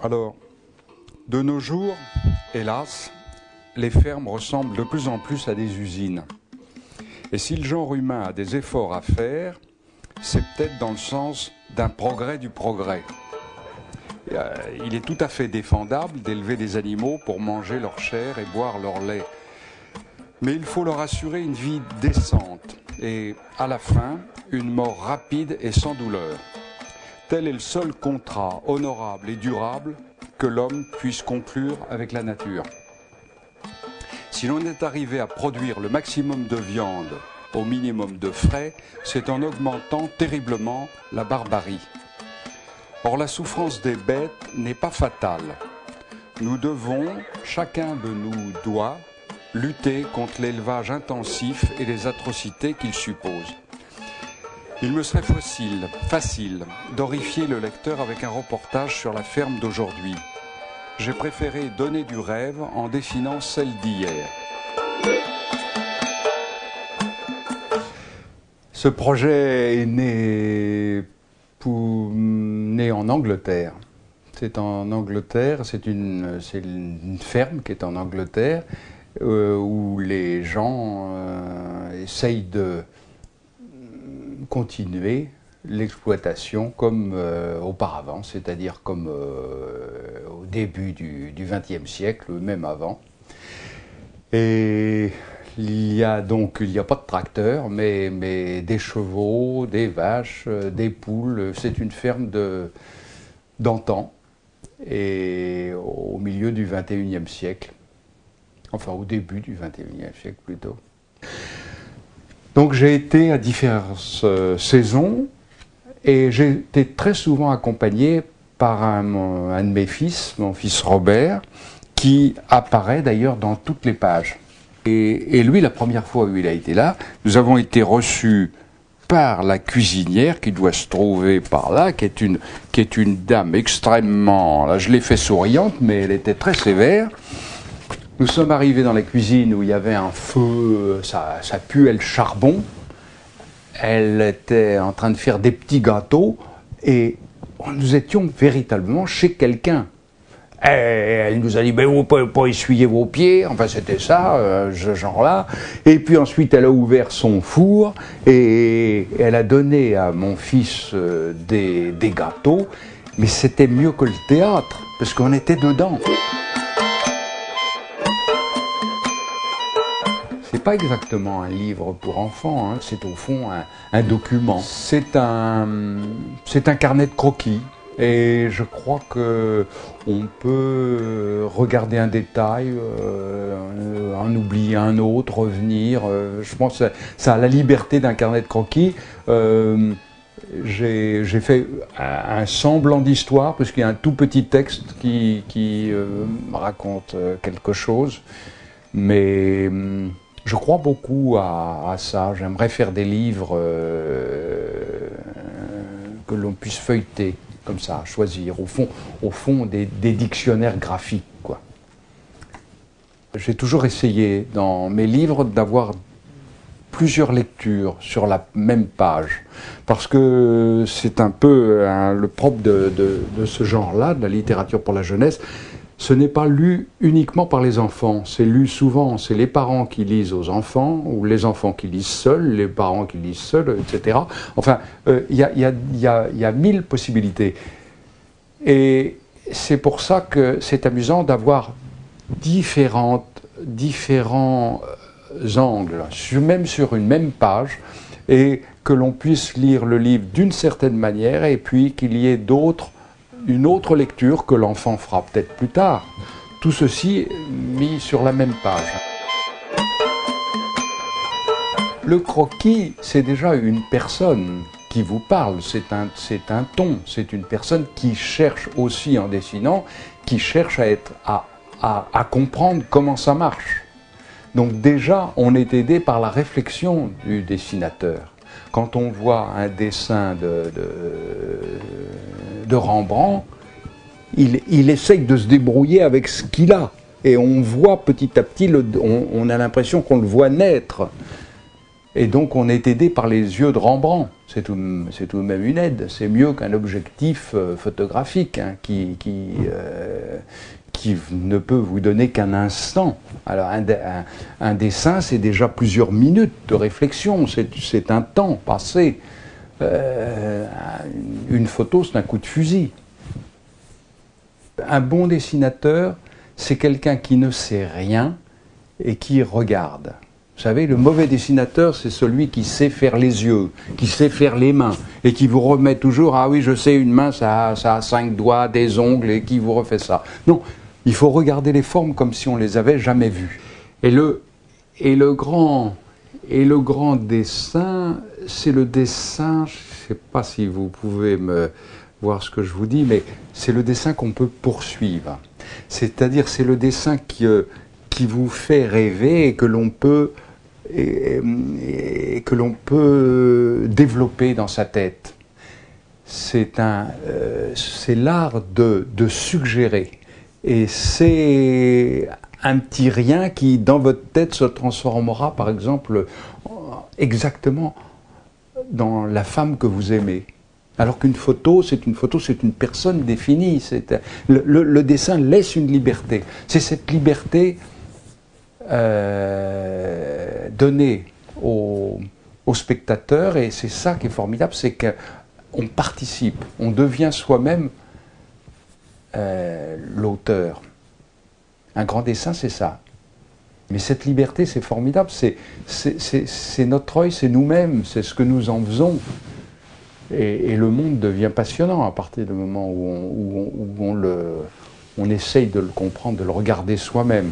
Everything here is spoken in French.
Alors, de nos jours, hélas, les fermes ressemblent de plus en plus à des usines. Et si le genre humain a des efforts à faire, c'est peut-être dans le sens d'un progrès du progrès. Il est tout à fait défendable d'élever des animaux pour manger leur chair et boire leur lait. Mais il faut leur assurer une vie décente et, à la fin, une mort rapide et sans douleur. Tel est le seul contrat honorable et durable que l'homme puisse conclure avec la nature. Si l'on est arrivé à produire le maximum de viande au minimum de frais, c'est en augmentant terriblement la barbarie. Or, la souffrance des bêtes n'est pas fatale. Nous devons, chacun de nous doit, lutter contre l'élevage intensif et les atrocités qu'il suppose. Il me serait facile d'horrifier le lecteur avec un reportage sur la ferme d'aujourd'hui. J'ai préféré donner du rêve en dessinant celle d'hier. Ce projet est né en Angleterre. C'est en Angleterre, c'est une ferme qui est en Angleterre où les gens essayent de continuer l'exploitation comme auparavant, c'est-à-dire comme au début du XXe siècle, même avant. Et il n'y a pas de tracteur, mais des chevaux, des vaches, des poules. C'est une ferme d'antan, et au milieu du XXIe siècle. Enfin, au début du XXIe siècle plutôt. Donc j'ai été à différentes saisons et j'ai été très souvent accompagné par un de mes fils, mon fils Robert, qui apparaît d'ailleurs dans toutes les pages. Et lui, la première fois où il a été là, nous avons été reçus par la cuisinière qui doit se trouver par là, qui est une dame extrêmement... Là, je l'ai fait souriante, mais elle était très sévère. Nous sommes arrivés dans la cuisine où il y avait un feu, ça puait le charbon. Elle était en train de faire des petits gâteaux et nous étions véritablement chez quelqu'un. Elle nous a dit, vous ne pouvez pas essuyer vos pieds, enfin c'était ça, ce genre-là. Et puis ensuite elle a ouvert son four et elle a donné à mon fils des gâteaux, mais c'était mieux que le théâtre, parce qu'on était dedans. C'est pas exactement un livre pour enfants, hein, c'est au fond un document. C'est un carnet de croquis. Et je crois qu'on peut regarder un détail, en oublier un autre, revenir. Je pense que ça a la liberté d'un carnet de croquis. J'ai fait un semblant d'histoire, parce qu'il y a un tout petit texte qui raconte quelque chose. Mais je crois beaucoup à ça. J'aimerais faire des livres que l'on puisse feuilleter. Comme ça, choisir, au fond des dictionnaires graphiques, quoi. J'ai toujours essayé, dans mes livres, d'avoir plusieurs lectures sur la même page, parce que c'est un peu le propre de ce genre-là, de la littérature pour la jeunesse. Ce n'est pas lu uniquement par les enfants, c'est lu souvent, c'est les parents qui lisent aux enfants, ou les enfants qui lisent seuls, les parents qui lisent seuls, etc. Enfin, il y a 1000 possibilités. Et c'est pour ça que c'est amusant d'avoir différents angles, même sur une même page, et que l'on puisse lire le livre d'une certaine manière, et puis qu'il y ait une autre lecture que l'enfant fera peut-être plus tard. Tout ceci mis sur la même page. Le croquis, c'est déjà une personne qui vous parle, c'est un ton, c'est une personne qui cherche aussi en dessinant, qui cherche à comprendre comment ça marche. Donc déjà, on est aidé par la réflexion du dessinateur. Quand on voit un dessin de Rembrandt, il essaye de se débrouiller avec ce qu'il a. Et on voit petit à petit, on a l'impression qu'on le voit naître. Et donc on est aidé par les yeux de Rembrandt. C'est tout de même une aide. C'est mieux qu'un objectif photographique hein, qui ne peut vous donner qu'un instant. Alors un dessin, c'est déjà plusieurs minutes de réflexion. C'est un temps passé. Une photo, c'est un coup de fusil. Un bon dessinateur, c'est quelqu'un qui ne sait rien et qui regarde. Vous savez, le mauvais dessinateur, c'est celui qui sait faire les yeux, qui sait faire les mains, et qui vous remet toujours « Ah oui, je sais, une main, ça a 5 doigts, des ongles, et qui vous refait ça. » Non, il faut regarder les formes comme si on les avait jamais vues. Et le grand dessin, c'est le dessin, je ne sais pas si vous pouvez me voir ce que je vous dis, mais c'est le dessin qu'on peut poursuivre. C'est-à-dire, c'est le dessin qui vous fait rêver et que l'on peut développer dans sa tête. C'est l'art de suggérer. Et c'est un petit rien qui, dans votre tête, se transformera, par exemple, exactement dans la femme que vous aimez. Alors qu'une photo, c'est une personne définie. Le dessin laisse une liberté. C'est cette liberté donnée au spectateur, et c'est ça qui est formidable, c'est qu'on participe, on devient soi-même l'auteur. Un grand dessin, c'est ça. Mais cette liberté, c'est formidable, c'est notre œil, c'est nous-mêmes, c'est ce que nous en faisons. Et le monde devient passionnant à partir du moment où on essaye de le comprendre, de le regarder soi-même.